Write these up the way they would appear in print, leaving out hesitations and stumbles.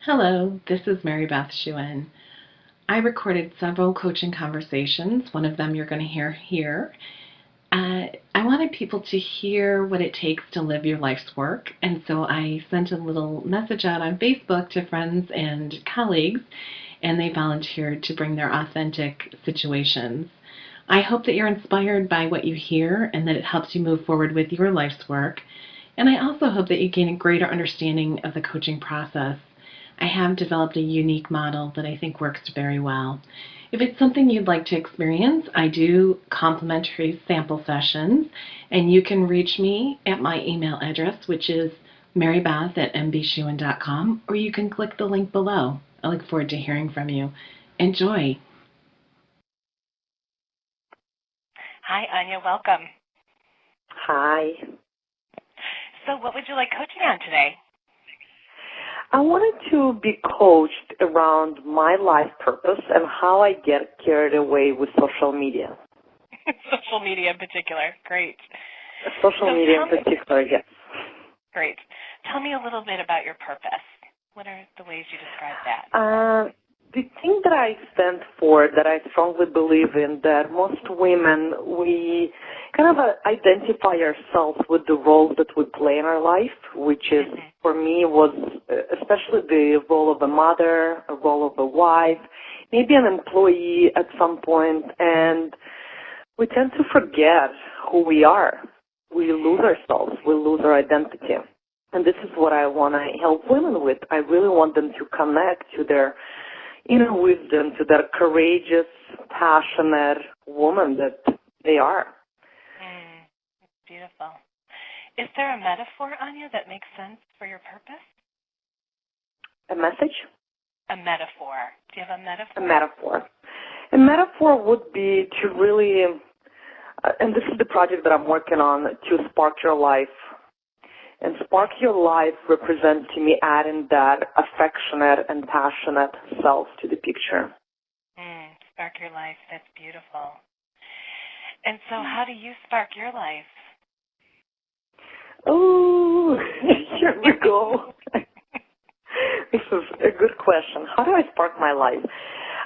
Hello, this is Mary Beth Shewan. I recorded several coaching conversations. One of them you're going to hear here. I wanted people to hear what it takes to live your life's work, and so I sent a little message out on Facebook to friends and colleagues, and they volunteered to bring their authentic situations. I hope that you're inspired by what you hear and that it helps you move forward with your life's work. And I also hope that you gain a greater understanding of the coaching process. I have developed a unique model that I think works very well. If it's something you'd like to experience, I do complimentary sample sessions, and you can reach me at my email address, which is marybeth@mbshewan.com, or you can click the link below. I look forward to hearing from you. Enjoy. Hi, Anya. Welcome. Hi. So what would you like coaching on today? I wanted to be coached around my life purpose and how I get carried away with social media. Social media in particular. Great. Social media in particular, yes. Great. Tell me a little bit about your purpose. What are the ways you describe that? The thing that I stand for, that I strongly believe in, that most women, we kind of identify ourselves with the roles that we play in our life, which is, for me, was especially the role of a mother, a role of a wife, maybe an employee at some point, and we tend to forget who we are. We lose ourselves. We lose our identity. And this is what I want to help women with. I really want them to connect to their inner wisdom, to that courageous, passionate woman that they are. Beautiful. Is there a metaphor, Anya, that makes sense for your purpose? A message? A metaphor. Do you have a metaphor? A metaphor. A metaphor would be to really, and this is the project that I'm working on, to spark your life. And spark your life represents to me adding that affectionate and passionate self to the picture. Spark your life. That's beautiful. And so how do you spark your life? Oh, here we go. This is a good question. How do I spark my life?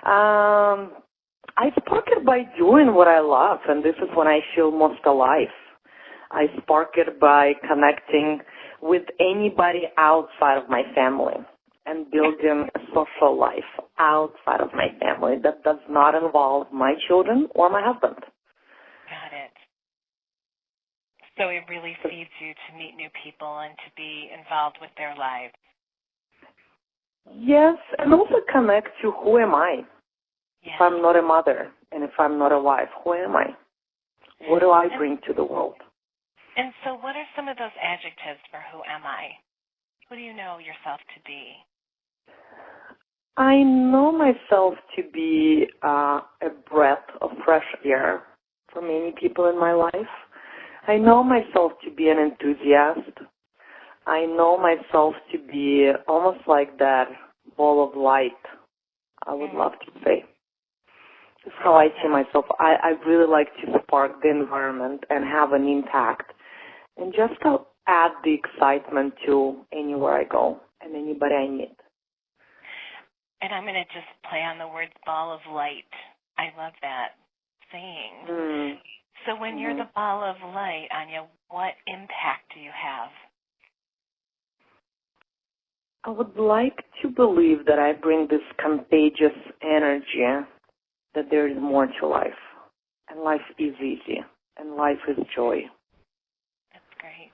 I spark it by doing what I love, and this is when I feel most alive. I spark it by connecting with anybody outside of my family and building a social life outside of my family that does not involve my children or my husband. Got it. So it really feeds you to meet new people and to be involved with their lives. Yes, and also connect to who am I? Yes. If I'm not a mother and if I'm not a wife, who am I? What do I bring to the world? And so what are some of those adjectives for who am I? Who do you know yourself to be? I know myself to be a breath of fresh air for many people in my life. I know myself to be an enthusiast. I know myself to be almost like that ball of light, I would love to say. That's how I see myself. I really like to spark the environment and have an impact. And just to add the excitement to anywhere I go and anybody I meet. And I'm going to just play on the words ball of light. I love that saying. So when you're the ball of light, Anya, what impact do you have? I would like to believe that I bring this contagious energy, that there is more to life. And life is easy. And life is joy. Great.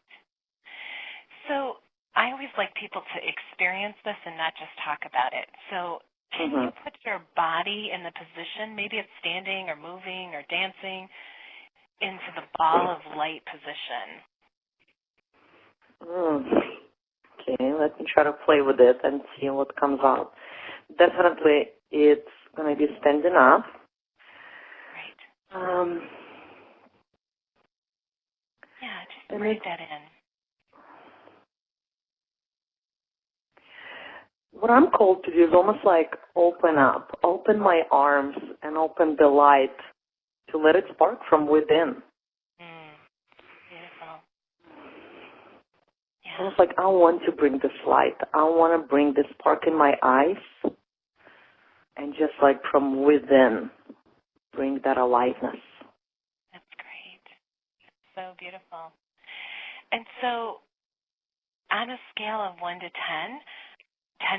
So I always like people to experience this and not just talk about it. So can you put your body in the position, maybe it's standing or moving or dancing, into the ball of light position? Okay, let me try to play with it and see what comes out. Definitely it's going to be standing up. Right. Yeah, just breathe that in. What I'm called to do is almost like open up, open my arms and open the light to let it spark from within. Beautiful. It's almost like I want to bring this light. I want to bring this spark in my eyes and just like from within bring that aliveness. That's great. So beautiful. And so on a scale of 1 to 10,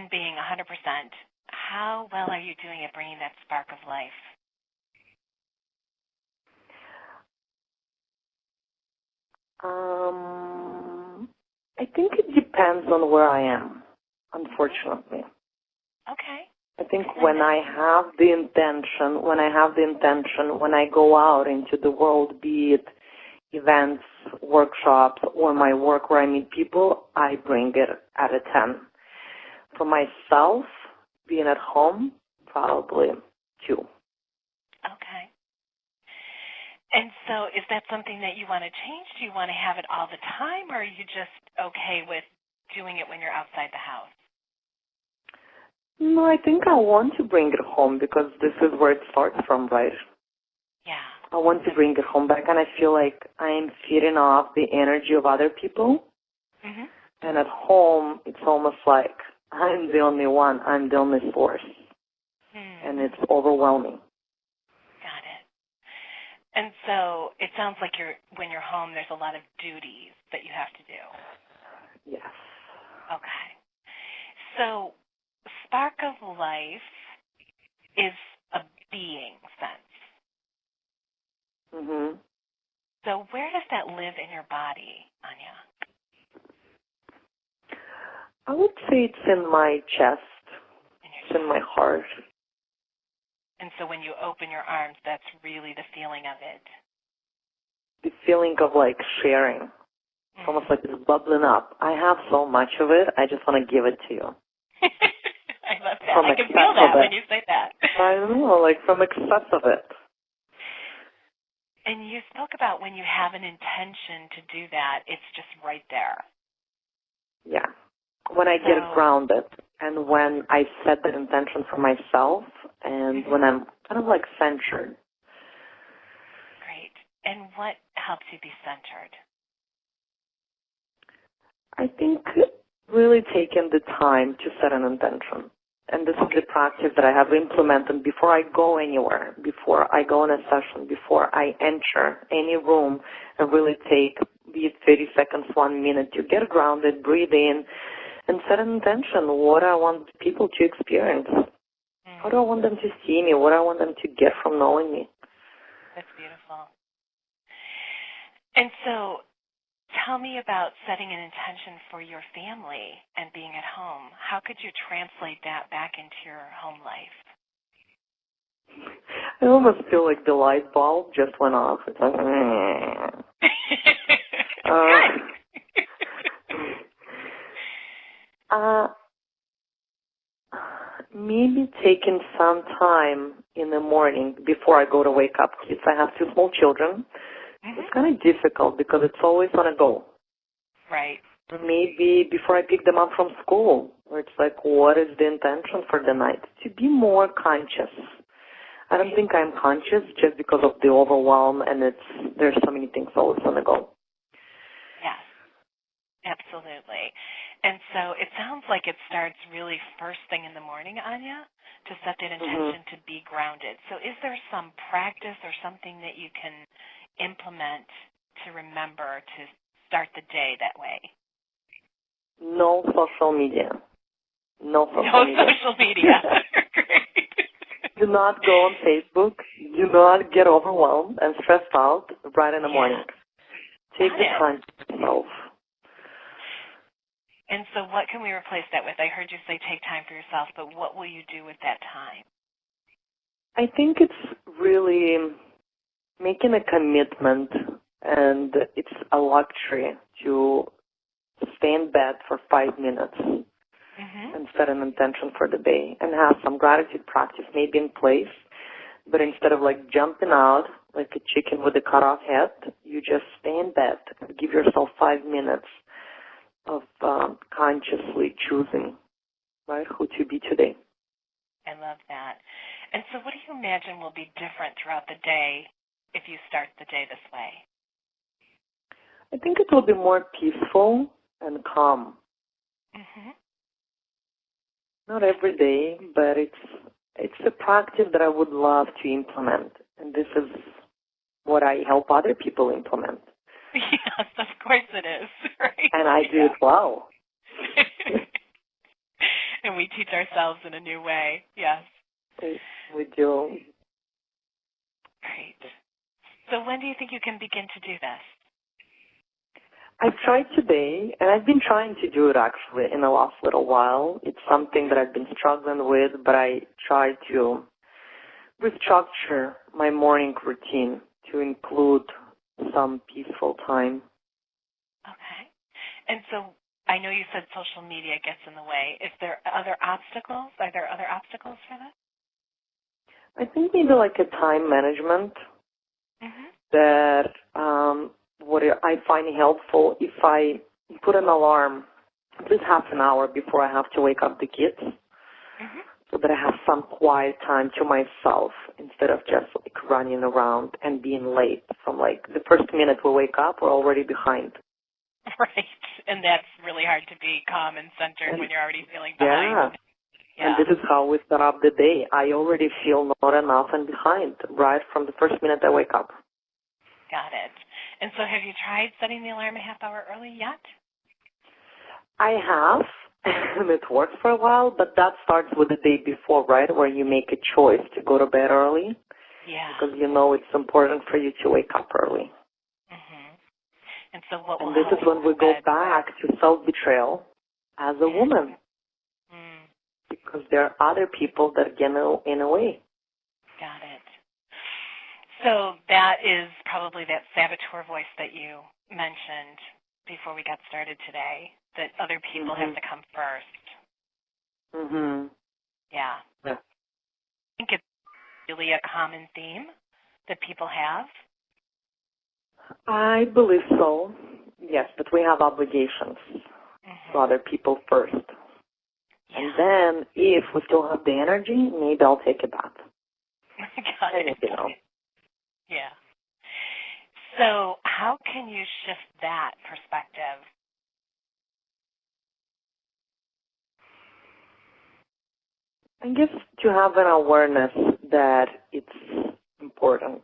10 being 100%, how well are you doing at bringing that spark of life? I think it depends on where I am, unfortunately. Okay. I think when I have the intention, when I go out into the world, be it events, workshops, or my work where I meet people, I bring it at a 10. For myself, being at home, probably 2. Okay. And so is that something that you want to change? Do you want to have it all the time, or are you just okay with doing it when you're outside the house? No, I think I want to bring it home because this is where it starts from, right? Yeah. I want to bring it home back, and I feel like I am feeding off the energy of other people. Mm-hmm. And at home, it's almost like I'm the only one. I'm the only source. And it's overwhelming. Got it. And so it sounds like when you're home, there's a lot of duties that you have to do. Yes. Okay. So spark of life is a being sense. Mm-hmm. So where does that live in your body, Anya? I would say it's in my chest. It's in my heart. And so when you open your arms, that's really the feeling of it. The feeling of like sharing. It's almost like it's bubbling up. I have so much of it. I just want to give it to you. I love that. I can feel that when you say that. I know, like from excess of it. And you spoke about when you have an intention to do that, it's just right there. Yeah. When I get grounded and when I set that intention for myself and when I'm kind of like centered. Great. And what helps you be centered? I think really taking the time to set an intention. And this is the practice that I have implemented before I go anywhere, before I go on a session, before I enter any room and really take, be it 30 seconds, 1 minute to get grounded, breathe in, and set an intention. What do I want people to experience? How do I want them to see me? What do I want them to get from knowing me? That's beautiful. And so tell me about setting an intention for your family and being at home. How could you translate that back into your home life? I almost feel like the light bulb just went off. It's like, maybe taking some time in the morning before I go to wake up kids. I have 2 small children. It's kind of difficult because it's always on a go. Right. Maybe before I pick them up from school, where it's like, what is the intention for the night? To be more conscious. I don't think I'm conscious just because of the overwhelm and there's so many things always on the go. Yes, absolutely. And so it sounds like it starts really first thing in the morning, Anya, to set that intention to be grounded. So is there some practice or something that you can implement to remember to start the day that way? No social media. No social media. Do not go on Facebook. Do not get overwhelmed and stressed out right in the morning. Take the time for yourself. And so what can we replace that with? I heard you say take time for yourself, but what will you do with that time? I think it's really making a commitment, and it's a luxury to stay in bed for 5 minutes and set an intention for the day and have some gratitude practice maybe in place. But instead of like jumping out like a chicken with a cut off head, you just stay in bed and give yourself 5 minutes of consciously choosing, right, who to be today. I love that. And so what do you imagine will be different throughout the day if you start the day this way? I think it will be more peaceful and calm. Mm-hmm. Not every day, but it's a practice that I would love to implement. And this is what I help other people implement. Yes, of course it is. Right? And I do it well. And we teach ourselves in a new way, yes. We do. Great. So when do you think you can begin to do this? I've tried today, and I've been trying to do it actually in the last little while. It's something that I've been struggling with, but I try to restructure my morning routine to include some peaceful time. Okay. And so I know you said social media gets in the way. Is there other obstacles? Are there other obstacles for that? I think maybe like a time management that what I find helpful if I put an alarm at least half an hour before I have to wake up the kids so that I have some quiet time to myself instead of just like running around and being late. From like the first minute we wake up, we're already behind. Right. And that's really hard to be calm and centered when you're already feeling behind. Yeah. And this is how we start up the day. I already feel not enough and behind right from the first minute I wake up. Got it. And so have you tried setting the alarm a half hour early yet? I have, and it works for a while, but that starts with the day before, right, where you make a choice to go to bed early. Yeah. Because you know it's important for you to wake up early. And so what will And this is when we go back to self-betrayal as a woman. Because there are other people that get in a way. Got it. So that is probably that saboteur voice that you mentioned before we got started today, that other people have to come first. Yeah. I think it's really a common theme that people have. I believe so, yes, but we have obligations to other people first. Yeah. And then if we still have the energy, maybe I'll take a bath. Got it. You know. Yeah. So how can you shift that perspective? I guess to have an awareness that it's important.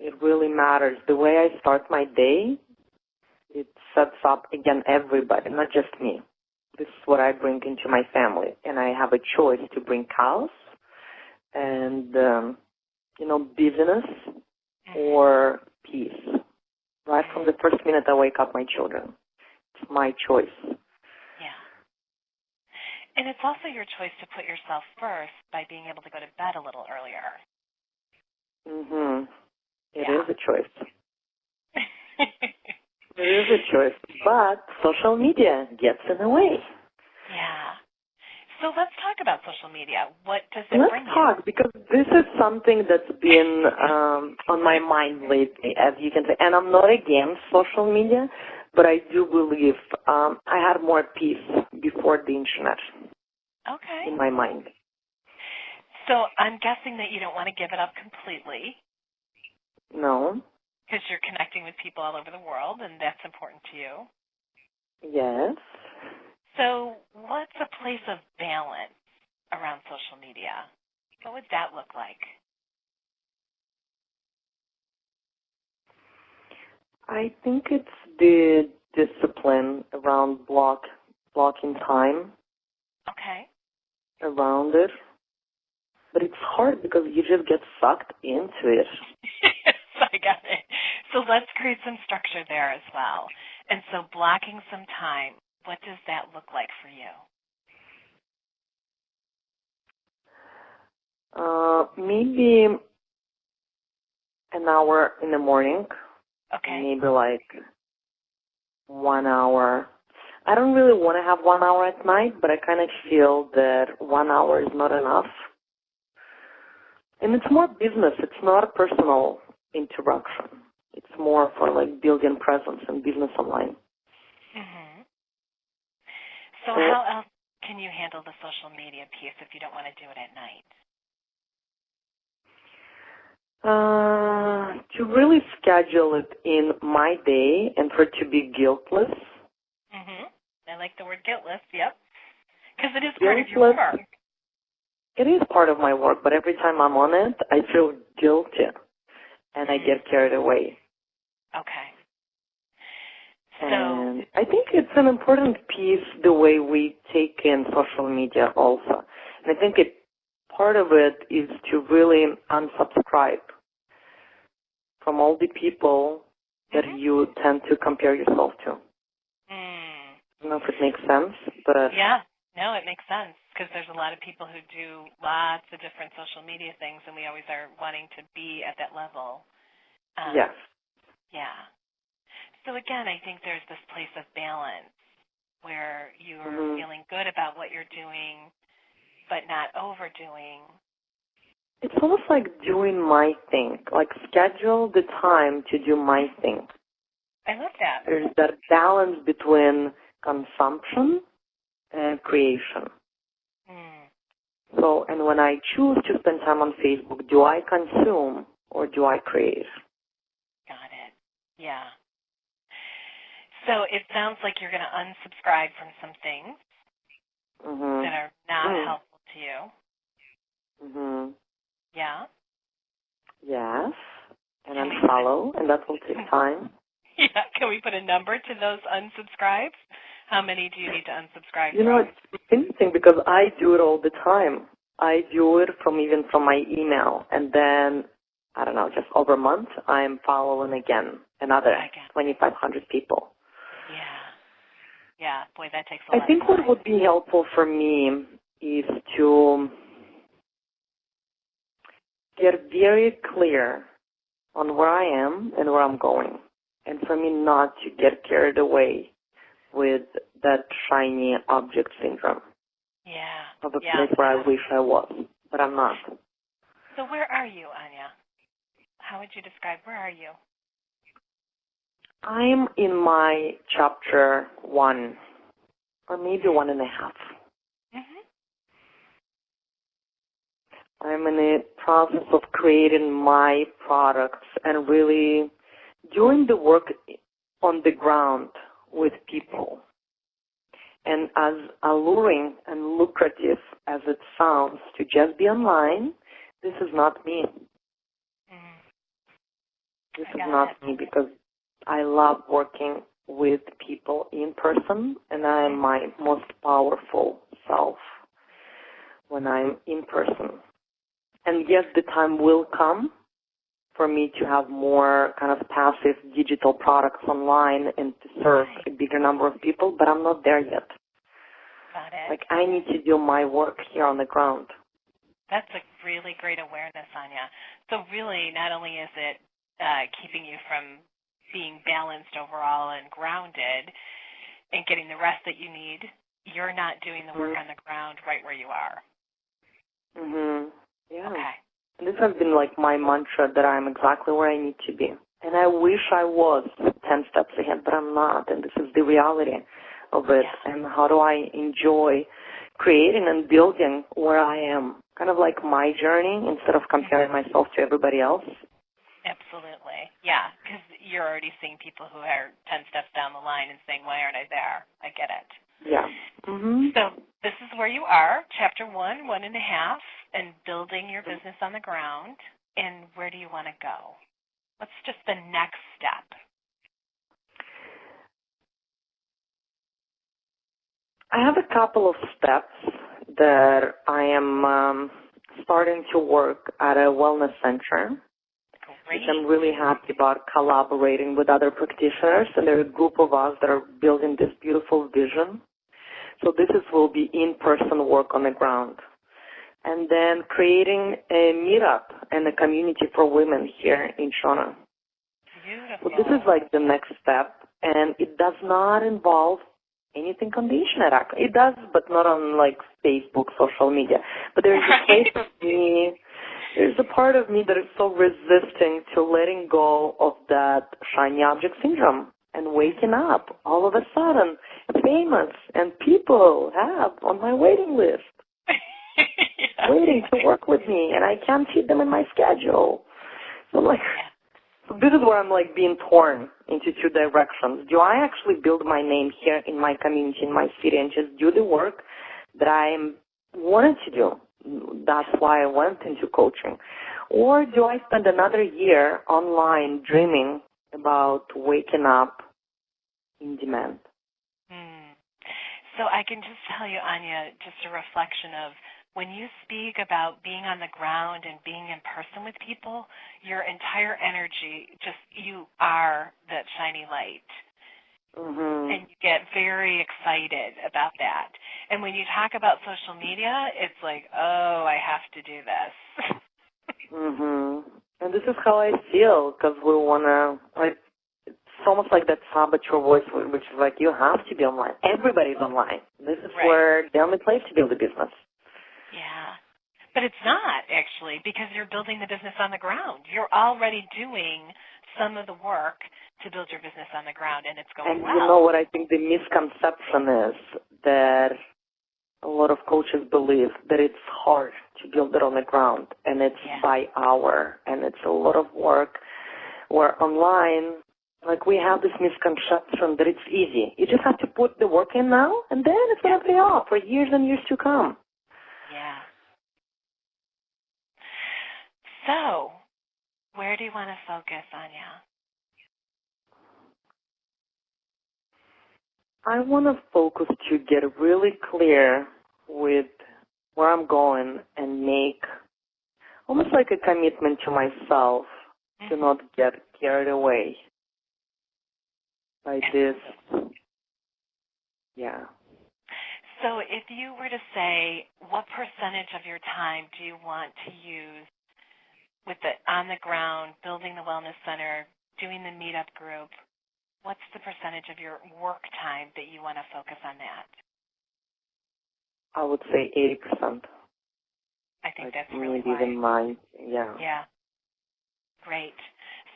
It really matters. The way I start my day, it sets up, again, everybody, not just me. This is what I bring into my family. And I have a choice to bring chaos and, busyness or peace. Right from the first minute I wake up my children. It's my choice. Yeah. And it's also your choice to put yourself first by being able to go to bed a little earlier. It is a choice. It is a choice. But social media gets in the way. Yeah. So let's talk about social media. What does it bring you? Let's talk, because this is something that's been on my mind lately, as you can say. And I'm not against social media, but I do believe I had more peace before the internet in my mind. So I'm guessing that you don't want to give it up completely. No. Because you're connecting with people all over the world, and that's important to you. Yes. So what's a place of balance around social media? What would that look like? I think it's the discipline around blocking time. Okay. Around it. But it's hard because you just get sucked into it. Yes, I got it. So let's create some structure there as well. And so blocking some time, what does that look like for you? Maybe an hour in the morning. Okay. Maybe like 1 hour. I don't really want to have 1 hour at night, but I kind of feel that 1 hour is not enough. And it's more business. It's not a personal interaction. It's more for like building presence and business online. So how else can you handle the social media piece if you don't want to do it at night? To really schedule it in my day and for it to be guiltless I like the word guiltless, yep. Because it is part of Guiltless. your work. It is part of my work, but every time I'm on it, I feel guilty, and I get carried away. Okay. And I think it's an important piece, the way we take in social media also. And I think part of it is to really unsubscribe from all the people that you tend to compare yourself to. I don't know if it makes sense, but... Yeah, no, it makes sense, because there's a lot of people who do lots of different social media things, and we always are wanting to be at that level. Yes. Yeah. So again, I think there's this place of balance where you're feeling good about what you're doing, but not overdoing. It's almost like doing my thing, like schedule the time to do my thing. I love that. There's that balance between consumption and creation. So, and when I choose to spend time on Facebook, do I consume or do I create? Got it. Yeah. So it sounds like you're going to unsubscribe from some things that are not helpful to you. Yeah? Yes. And unfollow, and that will take time. Yeah. Can we put a number to those unsubscribes? How many do you need to unsubscribe You know, it's interesting because I do it all the time. I do it even from my email, and then, I don't know, just over a month, I'm following again another 2,500 people. Yeah. Yeah. Boy, that takes a lot I think of time. what would be helpful for me is to get very clear on where I am and where I'm going, and for me not to get carried away with that shiny object syndrome. Yeah. Of a place where I wish I was, but I'm not. So where are you, Anya? How would you describe, where are you? I'm in my chapter 1, or maybe 1.5. I'm in the process of creating my products and really doing the work on the ground with people. And as alluring and lucrative as it sounds to just be online, this is not me. This is not me, because I love working with people in person, and I am my most powerful self when I'm in person. And yes, the time will come for me to have more kind of passive digital products online and to serve a bigger number of people, but I'm not there yet. Got it. Like, I need to do my work here on the ground. That's a really great awareness, Anya. So really, not only is it keeping you from being balanced overall and grounded and getting the rest that you need, you're not doing the work on the ground right where you are. Yeah. Okay. And this has been like my mantra, that I'm exactly where I need to be. And I wish I was 10 steps ahead, but I'm not. And this is the reality of it. Yeah. And how do I enjoy creating and building where I am? Kind of like my journey instead of comparing myself to everybody else. Absolutely. Yeah, because you're already seeing people who are 10 steps down the line and saying, why aren't I there? I get it. Yeah. So this is where you are, chapter 1, 1.5, and building your business on the ground. And where do you want to go? What's just the next step? I have a couple of steps that I am starting to work at a wellness center. Which I'm really happy about, collaborating with other practitioners, and there are a group of us that are building this beautiful vision. So this will be in-person work on the ground. And then creating a meetup and a community for women here in Shona. Beautiful. So this is like the next step, and it does not involve anything on the internet. It does, but not on like Facebook, social media. But there's a place for me. There's a part of me that is so resisting to letting go of that shiny object syndrome and waking up all of a sudden famous and people have on my waiting list waiting to work with me, and I can't fit them in my schedule. So I'm like, so this is where I'm like being torn into two directions. Do I actually build my name here in my community, in my city, and just do the work that I wanted to do? That's why I went into coaching. Or do I spend another year online dreaming about waking up in demand? So I can just tell you, Anya, just a reflection of when you speak about being on the ground and being in person with people, your entire energy, just you are that shiny light. And you get very excited about that. And when you talk about social media, it's like, oh, I have to do this. And this is how I feel, because we want to, like, it's almost like that saboteur voice, which is like, you have to be online. Everybody's online. This is where the only place to build a business. Yeah. But it's not, actually, because you're building the business on the ground. You're already doing some of the work to build your business on the ground, and it's going well. And you know what I think the misconception is? That a lot of coaches believe that it's hard to build it on the ground, and it's by hour, and it's a lot of work, where online, like, we have this misconception that it's easy. You just have to put the work in now, and then it's going to pay off for years and years to come. Yeah. So, where do you want to focus, Anya? I want to focus to get really clear with where I'm going and make almost like a commitment to myself to not get carried away by this. Yeah. So if you were to say, what percentage of your time do you want to use with the on the ground, building the wellness center, doing the meetup group, what's the percentage of your work time that you want to focus on that? I would say 80%. I think that's really wise. Even mine. Yeah. Yeah. Great.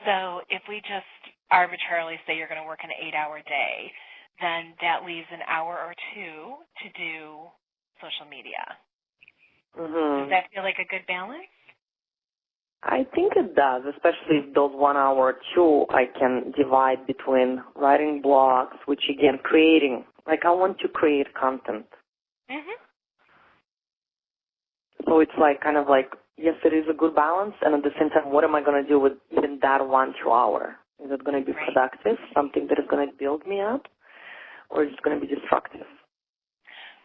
So if we just arbitrarily say you're going to work an 8-hour day, then that leaves an hour or two to do social media. Does that feel like a good balance? I think it does, especially if those 1 hour or two I can divide between writing blogs, which again, creating. Like, I want to create content. So it's like, kind of like, yes, it is a good balance, and at the same time, what am I going to do with even that 1-2 hour? Is it going to be productive, something that is going to build me up, or is it going to be destructive?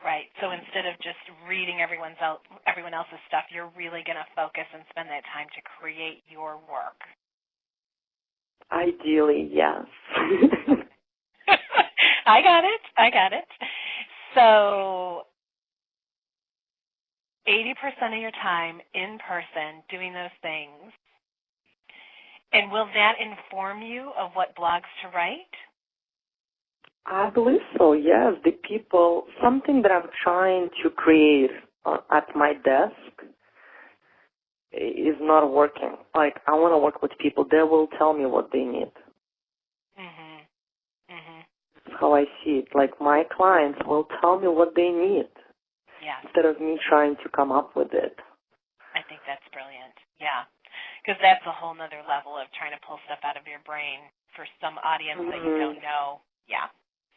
Right. So instead of just reading everyone else's stuff, you're really going to focus and spend that time to create your work. Ideally, yes. I got it. So 80% of your time in person doing those things. And will that inform you of what blogs to write? I believe so, yes. The people, something that I'm trying to create at my desk is not working. Like, I want to work with people. They will tell me what they need. That's how I see it. Like, my clients will tell me what they need instead of me trying to come up with it. I think that's brilliant. Yeah. Because that's a whole nother level of trying to pull stuff out of your brain for some audience that you don't know. Yeah.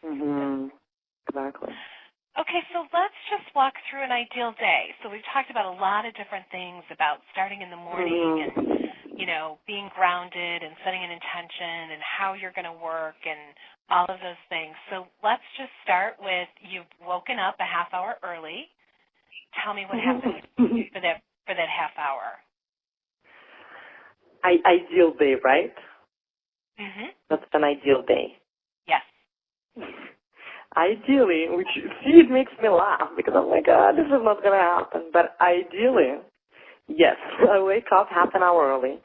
Exactly. Okay, so let's just walk through an ideal day. So we've talked about a lot of different things about starting in the morning and, you know, being grounded and setting an intention and how you're going to work and all of those things. So let's just start with you've woken up a half hour early. Tell me what happened for that half hour. Ideal day, right? That's an ideal day. Yes. Ideally, which, see, it makes me laugh because I'm like, this is not going to happen. But ideally, yes, I wake up half an hour early,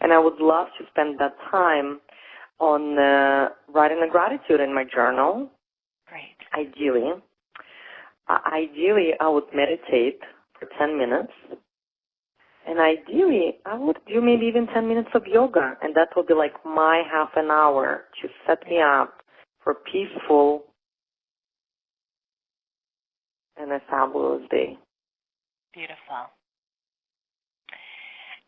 and I would love to spend that time on writing a gratitude in my journal. Great. Ideally, I would meditate for 10 minutes. And ideally, I would do maybe even 10 minutes of yoga, and that would be like my half an hour to set me up for peaceful and a fabulous day. Beautiful.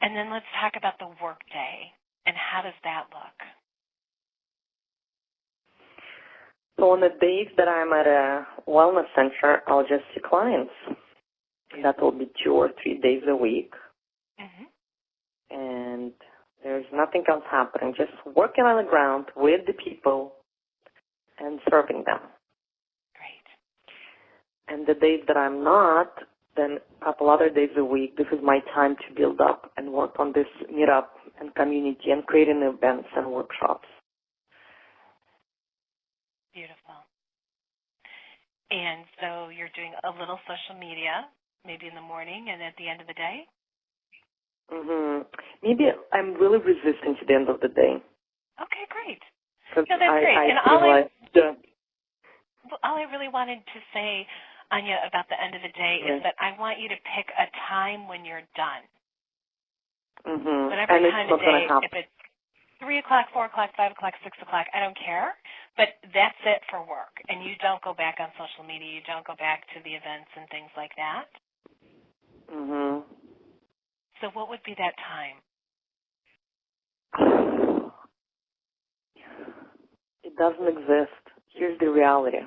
And then let's talk about the work day, and how does that look? So on the days that I'm at a wellness center, I'll just see clients. And that will be 2 or 3 days a week. Mm-hmm. And there's nothing else happening, just working on the ground with the people and serving them. Great. And the days that I'm not, then a couple other days a week, this is my time to build up and work on this meetup and community and creating events and workshops. Beautiful. And so you're doing a little social media, maybe in the morning and at the end of the day? Maybe I'm really resisting to the end of the day. Okay, great. No, that's great. I And all I really wanted to say, Anya, about the end of the day is that I want you to pick a time when you're done. Whatever and time of day, if it's 3 o'clock, 4 o'clock, 5 o'clock, 6 o'clock, I don't care. But that's it for work. And you don't go back on social media. You don't go back to the events and things like that. So what would be that time? It doesn't exist. Here's the reality.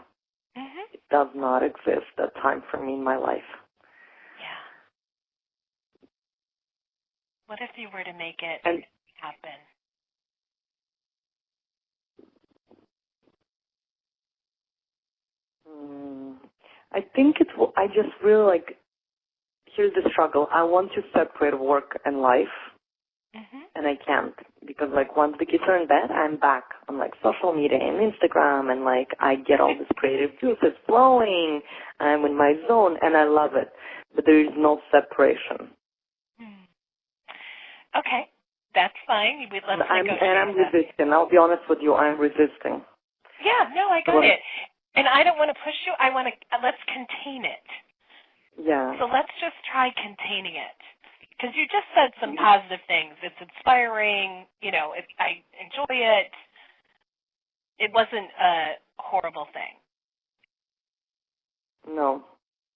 It does not exist, that time for me in my life. Yeah. What if you were to make it happen? I think I just really here's the struggle. I want to separate work and life, and I can't because once the kids are in bed, I'm back on social media and Instagram, and I get all this creative juices flowing. I'm in my zone, and I love it. But there is no separation. Okay, that's fine. I'm resisting. I'll be honest with you. I'm resisting. Yeah, no, I got it. And I don't want to push you. I want to let's contain it. Yeah. So let's just try containing it. Because you just said some positive things. It's inspiring. I enjoy it. It wasn't a horrible thing. No.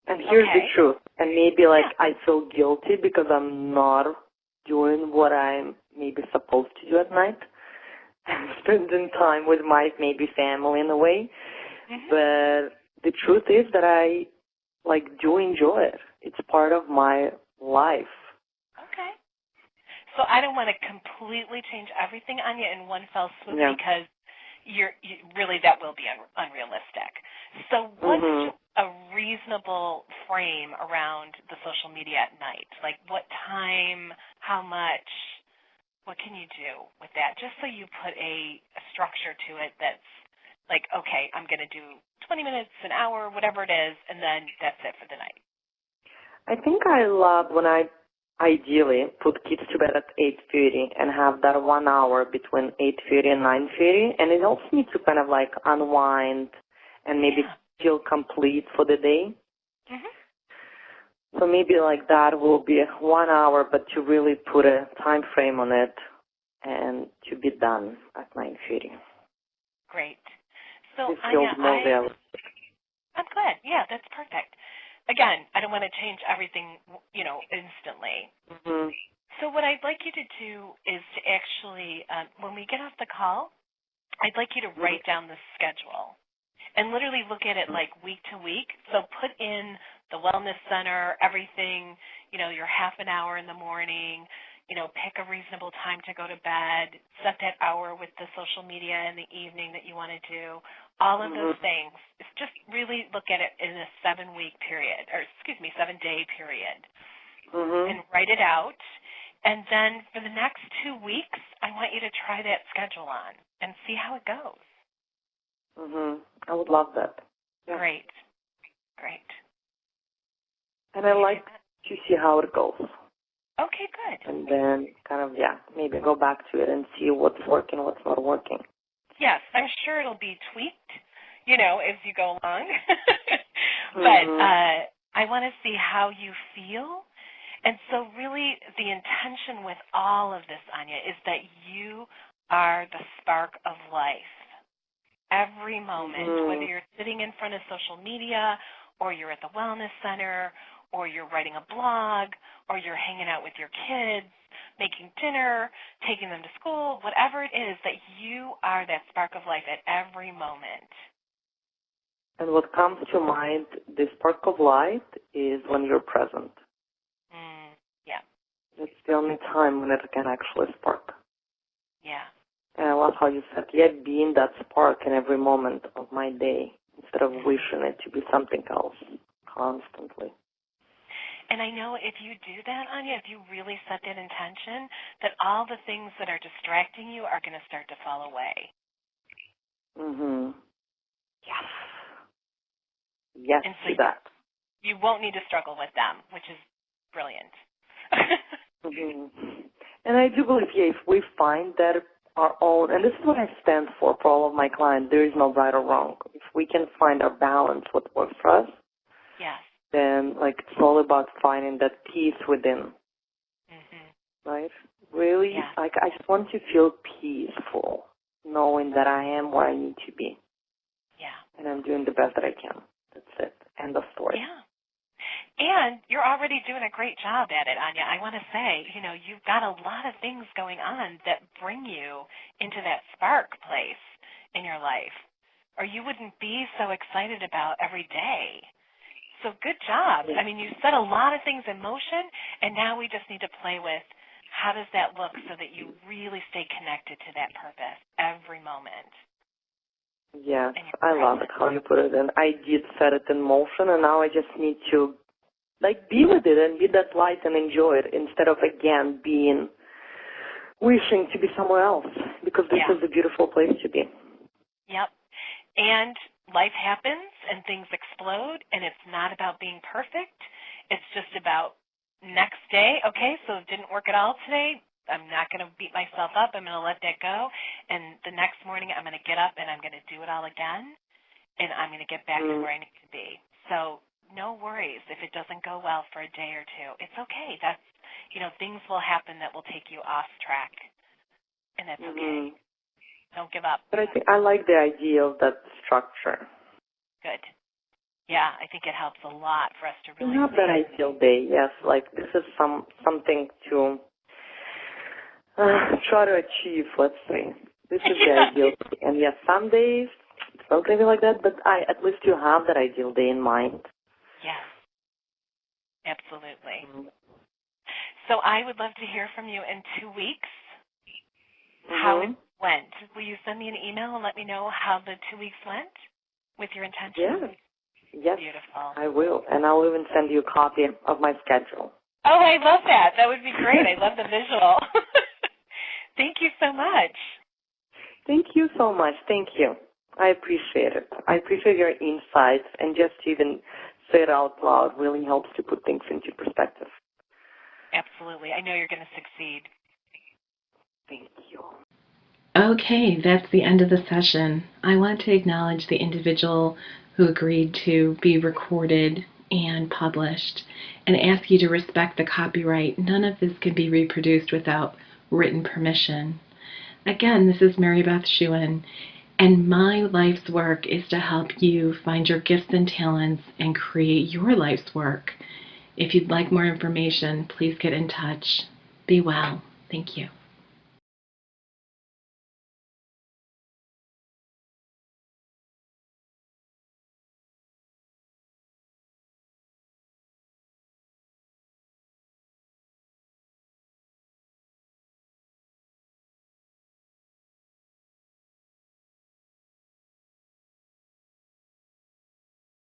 And here's the truth. And maybe I feel guilty because I'm not doing what I'm maybe supposed to do at night. Spending time with my maybe family in a way. But the truth is that I do enjoy it. It's part of my life. Okay. So I don't want to completely change everything on you in one fell swoop because you really that will be unrealistic. So what's just a reasonable frame around the social media at night? What time, how much, what can you do with that? Just so you put a structure to it that's okay, I'm going to do 20 minutes, an hour, whatever it is, and then that's it for the night. I think I love when I ideally put kids to bed at 8:30 and have that 1 hour between 8:30 and 9:30, and it helps me to kind of unwind and maybe feel complete for the day. So maybe that will be 1 hour, but to really put a time frame on it and to be done at 9:30. Great. So this feels more realistic. I'm glad. Yeah, that's perfect. Again, I don't want to change everything, instantly. So what I'd like you to do is to actually, when we get off the call, I'd like you to write down the schedule and literally look at it week to week. So put in the wellness center, everything, your half an hour in the morning, pick a reasonable time to go to bed, set that hour with the social media in the evening that you want to do, all of those things. It's just really look at it in a 7-day period, and write it out. And then for the next 2 weeks, I want you to try that schedule on and see how it goes. I would love that. Yeah. Great. And I like to see how it goes. Okay, good. And then kind of, maybe go back to it and see what's working, what's not working. Yes, I'm sure it'll be tweaked, as you go along. But I want to see how you feel. And so really the intention with all of this, Anya, is that you are the spark of life. Every moment, whether you're sitting in front of social media or you're at the wellness center or you're writing a blog or you're hanging out with your kids, making dinner, taking them to school, whatever it is, that you are that spark of life at every moment. And what comes to mind, the spark of light, is when you're present. Yeah. It's the only time when it can actually spark. Yeah. And I love how you said, being that spark in every moment of my day instead of wishing it to be something else constantly. And I know if you do that, Anya, if you really set that intention, that all the things that are distracting you are going to start to fall away. Yes. Yes and so to that. You won't need to struggle with them, which is brilliant. And I do believe, if we find that our own, and this is what I stand for all of my clients, there is no right or wrong. If we can find our balance, what works for us, yes. then it's all about finding that peace within, right? Really, I just want to feel peaceful, knowing that I am where I need to be. Yeah. And I'm doing the best that I can. That's it. End of story. Yeah. And you're already doing a great job at it, Anya. I want to say, you've got a lot of things going on that bring you into that spark place in your life, or you wouldn't be so excited about every day. So good job. I mean, you set a lot of things in motion, and now we just need to play with how does that look so that you really stay connected to that purpose every moment. Yes, I love it how you put it. And I did set it in motion, and now I just need to be with it and be that light and enjoy it instead of, again, wishing to be somewhere else, because this is a beautiful place to be. Yep. And life happens and things explode, and it's not about being perfect. It's just about next day, okay, so it didn't work at all today. I'm not going to beat myself up. I'm going to let that go. And the next morning I'm going to get up and I'm going to do it all again, and I'm going to get back to where I need to be. So no worries if it doesn't go well for a day or two. It's okay. That's, things will happen that will take you off track, and that's okay. Don't give up. But I like the idea of that structure. Good. Yeah, I think it helps a lot for us to really have that ideal day, yes. This is something to try to achieve, let's say. This is the ideal day. And yes, some days it's not going to be like that, but at least you have that ideal day in mind. Yes, absolutely. So I would love to hear from you in 2 weeks how it went. Will you send me an email and let me know how the 2 weeks went with your intention? Yes. Beautiful. I will. And I'll even send you a copy of my schedule. Oh, I love that. That would be great. I love the visual. Thank you so much. Thank you so much. Thank you. I appreciate it. I appreciate your insights, and just to even say it out loud really helps to put things into perspective. Absolutely. I know you're going to succeed. Thank you. Okay, that's the end of the session. I want to acknowledge the individual who agreed to be recorded and published and ask you to respect the copyright. None of this can be reproduced without written permission. Again, this is Mary Beth Shewan, and my life's work is to help you find your gifts and talents and create your life's work. If you'd like more information, please get in touch. Be well. Thank you.